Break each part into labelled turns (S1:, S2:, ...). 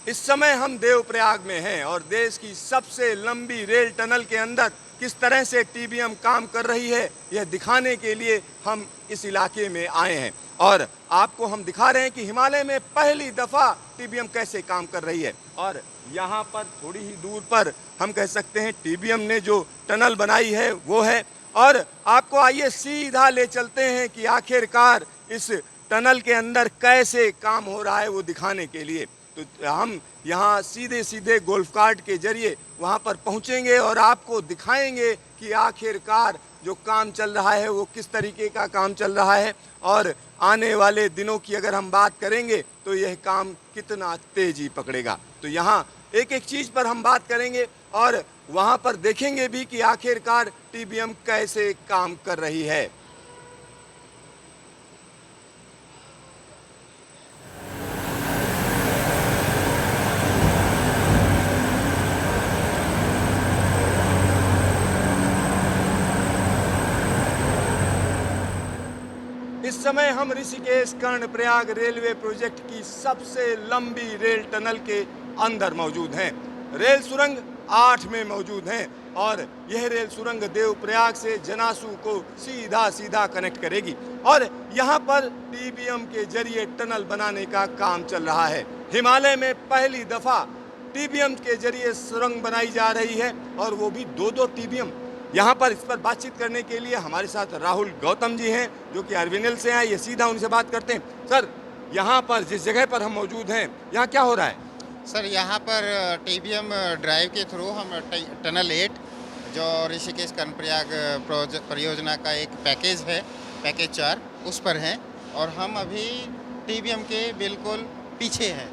S1: इस समय हम देवप्रयाग में हैं और देश की सबसे लंबी रेल टनल के अंदर किस तरह से टीबीएम काम कर रही है, यह दिखाने के लिए हम इस इलाके में आए हैं। और आपको हम दिखा रहे हैं कि हिमालय में पहली दफ़ा टीबीएम कैसे काम कर रही है। और यहाँ पर थोड़ी ही दूर पर हम कह सकते हैं टीबीएम ने जो टनल बनाई है वो है। और आपको आइए सीधा ले चलते हैं कि आखिरकार इस टनल के अंदर कैसे काम हो रहा है वो दिखाने के लिए। तो हम यहाँ सीधे सीधे गोल्फ कार्ट के जरिए वहाँ पर पहुँचेंगे और आपको दिखाएंगे कि आखिरकार जो काम चल रहा है वो किस तरीके का काम चल रहा है। और आने वाले दिनों की अगर हम बात करेंगे तो यह काम कितना तेजी पकड़ेगा। तो यहाँ एक एक चीज़ पर हम बात करेंगे और वहाँ पर देखेंगे भी कि आखिरकार टीबीएम कैसे काम कर रही है। इस समय हम ऋषिकेश कर्णप्रयाग रेलवे प्रोजेक्ट की सबसे लंबी रेल टनल के अंदर मौजूद हैं। रेल सुरंग 8 में मौजूद हैं और यह रेल सुरंग देवप्रयाग से जनासू को सीधा सीधा कनेक्ट करेगी। और यहाँ पर टीबीएम के जरिए टनल बनाने का काम चल रहा है। हिमालय में पहली दफ़ा टीबीएम के जरिए सुरंग बनाई जा रही है और वो भी दो टीबीएम। यहाँ पर इस पर बातचीत करने के लिए हमारे साथ राहुल गौतम जी हैं जो कि आरवीएनएल से हैं। ये सीधा उनसे बात करते हैं। सर, यहाँ पर जिस जगह पर हम मौजूद हैं यहाँ क्या हो रहा है?
S2: सर, यहाँ पर टीबीएम ड्राइव के थ्रू हम टनल 8 जो ऋषिकेश कर्णप्रयाग परियोजना का एक पैकेज है, पैकेज 4, उस पर हैं और हम अभी टीबीएम के बिल्कुल पीछे हैं।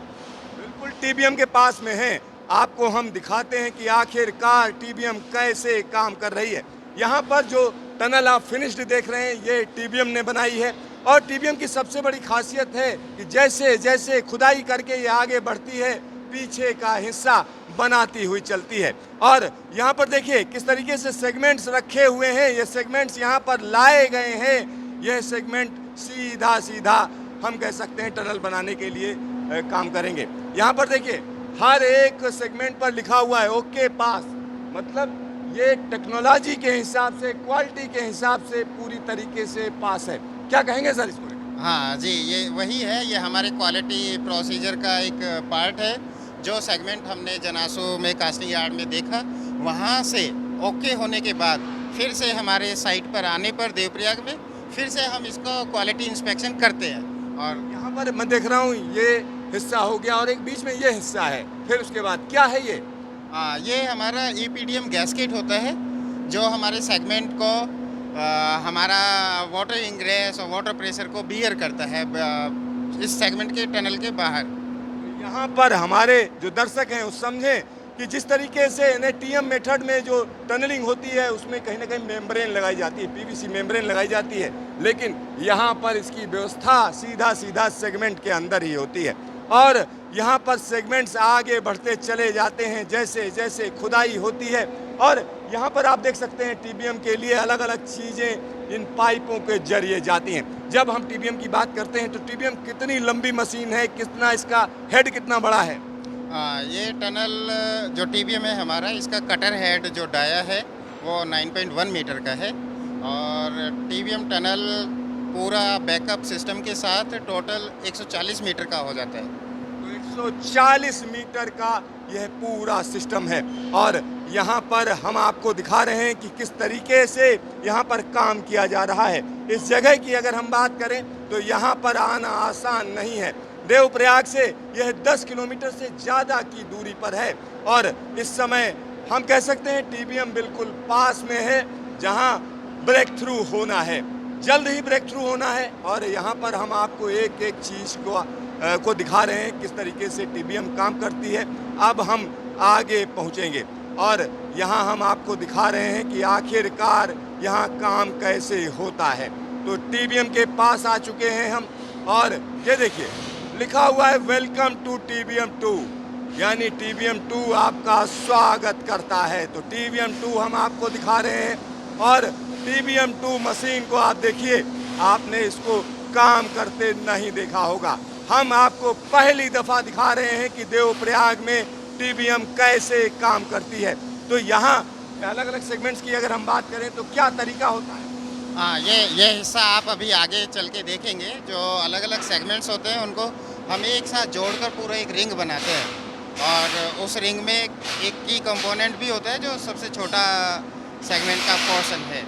S1: बिल्कुल टीबीएम के पास में हैं। आपको हम दिखाते हैं कि आखिरकार टीबीएम कैसे काम कर रही है। यहाँ पर जो टनल आप फिनिश्ड देख रहे हैं ये टीबीएम ने बनाई है। और टीबीएम की सबसे बड़ी खासियत है कि जैसे जैसे खुदाई करके ये आगे बढ़ती है पीछे का हिस्सा बनाती हुई चलती है। और यहाँ पर देखिए किस तरीके से सेगमेंट्स रखे हुए हैं। ये सेगमेंट्स यहाँ पर लाए गए हैं। यह सेगमेंट सीधा सीधा हम कह सकते हैं टनल बनाने के लिए काम करेंगे। यहाँ पर देखिए हर एक सेगमेंट पर लिखा हुआ है ओके पास, मतलब ये टेक्नोलॉजी के हिसाब से, क्वालिटी के हिसाब से पूरी तरीके से पास है। क्या कहेंगे सर इसको?
S2: हाँ जी, ये वही है। ये हमारे क्वालिटी प्रोसीजर का एक पार्ट है। जो सेगमेंट हमने जनासू में कास्टिंग यार्ड में देखा, वहाँ से ओके होने के बाद फिर से हमारे साइट पर आने पर देवप्रयाग में फिर से हम इसको क्वालिटी इंस्पेक्शन करते हैं। और
S1: यहाँ पर मैं देख रहा हूँ ये हिस्सा हो गया और एक बीच में ये हिस्सा है, फिर उसके बाद क्या है ये?
S2: हाँ, ये हमारा ईपीडीएम गैस्केट होता है जो हमारे सेगमेंट को हमारा वाटर इंग्रेस और वाटर प्रेशर को बियर करता है इस सेगमेंट के टनल के बाहर।
S1: यहाँ पर हमारे जो दर्शक हैं उस समझें कि जिस तरीके से एनएटीएम मेथड में जो टनलिंग होती है उसमें कहीं ना कहीं मेम्ब्रेन लगाई जाती है, पीवीसी मेम्ब्रेन लगाई जाती है, लेकिन यहाँ पर इसकी व्यवस्था सीधा सीधा सेगमेंट के अंदर ही होती है। और यहाँ पर सेगमेंट्स आगे बढ़ते चले जाते हैं जैसे जैसे खुदाई होती है। और यहाँ पर आप देख सकते हैं टीबीएम के लिए अलग अलग चीज़ें इन पाइपों के जरिए जाती हैं। जब हम टीबीएम की बात करते हैं तो टीबीएम कितनी लंबी मशीन है, कितना इसका हेड कितना बड़ा है?
S2: ये टनल जो टीबीएम है हमारा, इसका कटर हेड जो डाया है वो 9.1 मीटर का है। और टीबीएम टनल पूरा बैकअप सिस्टम के साथ टोटल 140 मीटर का हो जाता है।
S1: तो 140 मीटर का यह पूरा सिस्टम है। और यहाँ पर हम आपको दिखा रहे हैं कि किस तरीके से यहाँ पर काम किया जा रहा है। इस जगह की अगर हम बात करें तो यहाँ पर आना आसान नहीं है। देवप्रयाग से यह 10 किलोमीटर से ज़्यादा की दूरी पर है और इस समय हम कह सकते हैं टीबीएम बिल्कुल पास में है जहाँ ब्रेक थ्रू होना है, जल्द ही ब्रेक थ्रू होना है। और यहाँ पर हम आपको एक एक चीज़ को दिखा रहे हैं किस तरीके से टीबीएम काम करती है। अब हम आगे पहुँचेंगे और यहाँ हम आपको दिखा रहे हैं कि आखिरकार यहाँ काम कैसे होता है। तो टीबीएम के पास आ चुके हैं हम और ये देखिए लिखा हुआ है वेलकम टू टीबीएम 2, यानी टीबीएम 2 आपका स्वागत करता है। तो टीबीएम 2 हम आपको दिखा रहे हैं और टीबीएम 2 मशीन को आप देखिए, आपने इसको काम करते नहीं देखा होगा। हम आपको पहली दफा दिखा रहे हैं कि देवप्रयाग में टीबीएम कैसे काम करती है। तो यहाँ अलग अलग सेगमेंट्स की अगर हम बात करें तो क्या तरीका होता है?
S2: हाँ, ये हिस्सा आप अभी आगे चल के देखेंगे। जो अलग अलग सेगमेंट्स होते हैं उनको हम एक साथ जोड़कर पूरा एक रिंग बनाते हैं, और उस रिंग में एक की कंपोनेंट भी होता है जो सबसे छोटा सेगमेंट का पोर्शन है।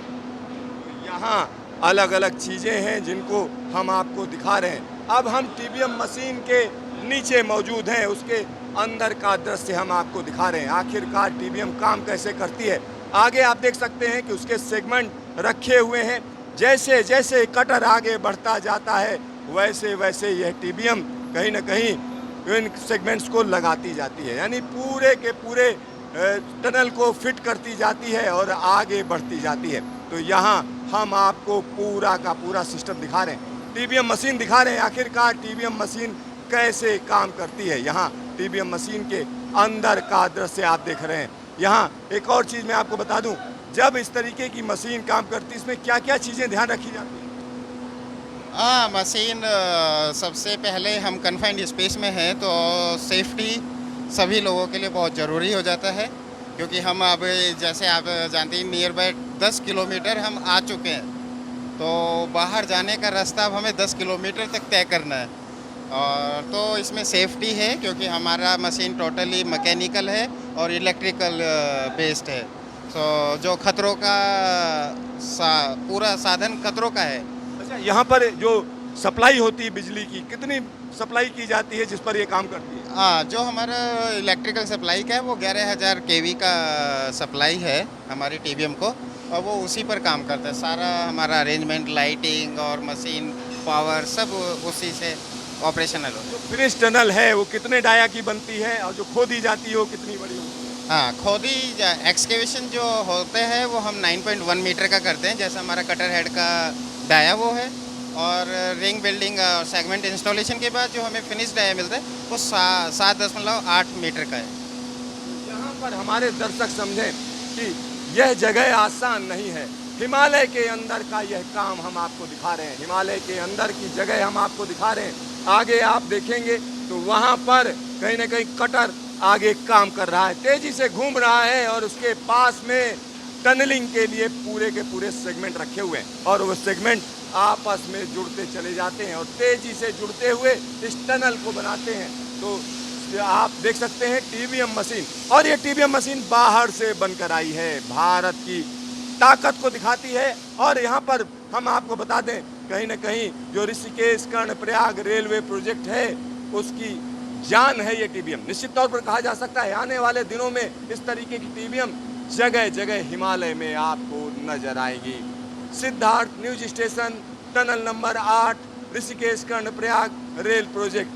S1: यहाँ अलग अलग चीज़ें हैं जिनको हम आपको दिखा रहे हैं। अब हम टीबीएम मशीन के नीचे मौजूद हैं, उसके अंदर का दृश्य हम आपको दिखा रहे हैं। आखिरकार टीबीएम काम कैसे करती है। आगे आप देख सकते हैं कि उसके सेगमेंट रखे हुए हैं। जैसे जैसे कटर आगे बढ़ता जाता है वैसे वैसे यह टीबीएम कहीं ना कहीं इन सेगमेंट्स को लगाती जाती है, यानी पूरे के पूरे टनल को फिट करती जाती है और आगे बढ़ती जाती है। तो यहाँ हम आपको पूरा का पूरा सिस्टम दिखा रहे हैं, टीबीएम मशीन दिखा रहे हैं। आखिरकार टीबीएम मशीन कैसे काम करती है। यहाँ टीबीएम मशीन के अंदर का दृश्य आप देख रहे हैं। यहाँ एक और चीज़ मैं आपको बता दूं, जब इस तरीके की मशीन काम करती है इसमें क्या क्या चीज़ें ध्यान रखी जाती हैं?
S2: हाँ, मशीन सबसे पहले हम कन्फाइंड स्पेस में हैं तो सेफ्टी सभी लोगों के लिए बहुत ज़रूरी हो जाता है, क्योंकि हम अब जैसे आप जानते हैं नियर बाय 10 किलोमीटर हम आ चुके हैं, तो बाहर जाने का रास्ता अब हमें 10 किलोमीटर तक तय करना है। और तो इसमें सेफ्टी है क्योंकि हमारा मशीन टोटली मैकेनिकल है और इलेक्ट्रिकल बेस्ड है। तो जो खतरों का पूरा साधन खतरों का है।
S1: अच्छा, यहाँ पर जो सप्लाई होती है बिजली की, कितनी सप्लाई की जाती है जिस पर ये काम करती है?
S2: हाँ, जो हमारा इलेक्ट्रिकल सप्लाई का है वो 11,000 केवी का सप्लाई है हमारी टीबीएम को, और वो उसी पर काम करता है। सारा हमारा अरेंजमेंट, लाइटिंग और मशीन पावर सब उसी से ऑपरेशनल हो।
S1: जो फिनिश टनल है वो कितने डाया की बनती है और जो खोदी जाती है वो कितनी बड़ी होती है?
S2: हाँ, खोदी एक्सकेवेशन जो होते हैं वो हम 9.1 मीटर का करते हैं, जैसा हमारा कटर हेड का डाया वो है। और रिंग बिल्डिंग और सेगमेंट इंस्टॉलेशन के बाद जो हमें फिनिश डाया मिलता है वो 7.8 मीटर का है।
S1: यहाँ पर हमारे दर्शक समझें कि यह जगह आसान नहीं है। हिमालय के अंदर का यह काम हम आपको दिखा रहे हैं, हिमालय के अंदर की जगह हम आपको दिखा रहे हैं। आगे आप देखेंगे तो वहाँ पर कहीं ना कहीं कटर आगे काम कर रहा है, तेजी से घूम रहा है, और उसके पास में टनलिंग के लिए पूरे के पूरे सेगमेंट रखे हुए हैं, और वो सेगमेंट आपस में जुड़ते चले जाते हैं और तेजी से जुड़ते हुए इस टनल को बनाते हैं। तो आप देख सकते हैं टीबीएम मशीन, और ये टीबीएम मशीन बाहर से बनकर आई है, भारत की ताकत को दिखाती है। और यहाँ पर हम आपको बता दें, कहीं ना कहीं जो ऋषिकेश कर्णप्रयाग रेलवे प्रोजेक्ट है उसकी जान है ये टीबीएम। निश्चित तौर पर कहा जा सकता है आने वाले दिनों में इस तरीके की टीबीएम जगह जगह हिमालय में आपको नजर आएगी। Siddharth news station, tunnel number 8, Rishikesh Karnaprayag rail project.